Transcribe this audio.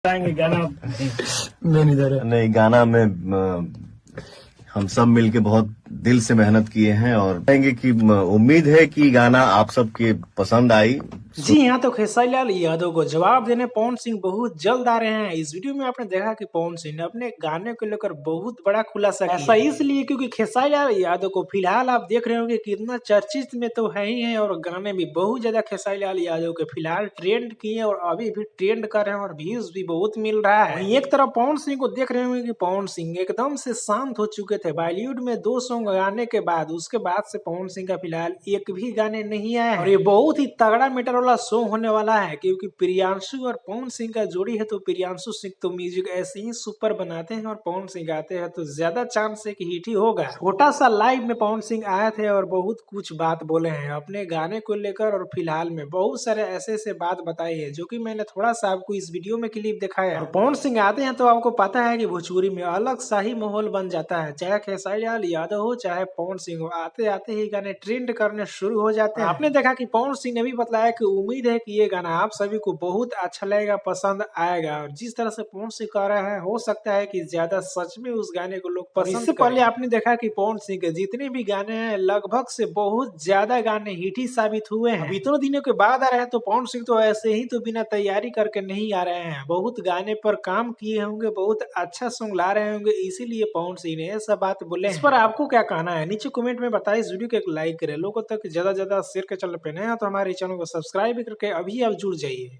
गाना नहीं, गाना में हम सब मिलके बहुत दिल से मेहनत किए हैं और कहेंगे कि उम्मीद है कि गाना आप सबके पसंद आई। जी हाँ, तो खेसारी लाल यादव को जवाब देने पवन सिंह बहुत जल्द आ रहे हैं। इस वीडियो में आपने देखा कि पवन सिंह ने अपने गाने को लेकर बहुत बड़ा खुलासा किया। ऐसा इसलिए क्योंकि खेसारी लाल यादव को फिलहाल आप देख रहे होंगे कितना चर्चित में तो है ही है और गाने भी बहुत ज्यादा खेसारी लाल यादव के फिलहाल ट्रेंड किए और अभी भी ट्रेंड कर रहे हैं और व्यूज भी बहुत मिल रहा है। वहीं एक तरफ पवन सिंह को देख रहे होंगे कि पवन सिंह एकदम से शांत हो चुके थे बॉलीवुड में 2 सॉन्ग गाने के बाद। उसके बाद से पवन सिंह का फिलहाल एक भी गाने नहीं आया और ये बहुत ही तगड़ा मैटर वाला सॉन्ग होने वाला है क्योंकि प्रियांशु और पवन सिंह का जोड़ी है। तो प्रियांशु सिंह तो म्यूजिक ऐसे ही सुपर बनाते हैं और पवन सिंह गाते हैं तो ज्यादा चांस है कि हिट ही होगा। छोटा सा लाइव में पवन सिंह आए थे और बहुत कुछ बात बोले हैं अपने गाने को लेकर और फिलहाल में बहुत सारे ऐसे बात बताई है जो कि मैंने थोड़ा सा आपको इस वीडियो में क्लिप दिखाया है। और पवन सिंह आते हैं तो आपको पता है कि भोजपुरी में अलग सा ही माहौल बन जाता है, चाहे खेसारी लाल यादव हो चाहे पवन सिंह हो, आते आते ही गाने ट्रेंड करने शुरू हो जाते हैं। आपने देखा कि पवन सिंह ने भी बताया कि उम्मीद है कि ये गाना आप सभी को बहुत अच्छा लगेगा, पसंद आएगा। और जिस तरह से पवन सिंह कह रहा है हो सकता है कि ज्यादा सच में उस गाने को लोग पसंद इससे पहले आपने देखा कि पवन सिंह के जितने भी गाने हैं लगभग से बहुत ज्यादा गाने हिट ही साबित हुए हैं। इतने दिनों के बाद आ रहे हैं तो पवन सिंह तो ऐसे ही तो बिना तैयारी करके नहीं आ रहे हैं, बहुत गाने पर काम किए होंगे, बहुत अच्छा सॉन्ग ला रहे होंगे, इसीलिए पवन सिंह ने ऐसा बात बोले। इस पर आपको क्या कहना है नीचे कमेंट में बताइए। इस वीडियो को एक लाइक करें, लोगों तक ज्यादा शेयर के चैनल पे नए हैं तो हमारे चैनल को सब्सक्राइब करके अभी आप जुड़ जाइए।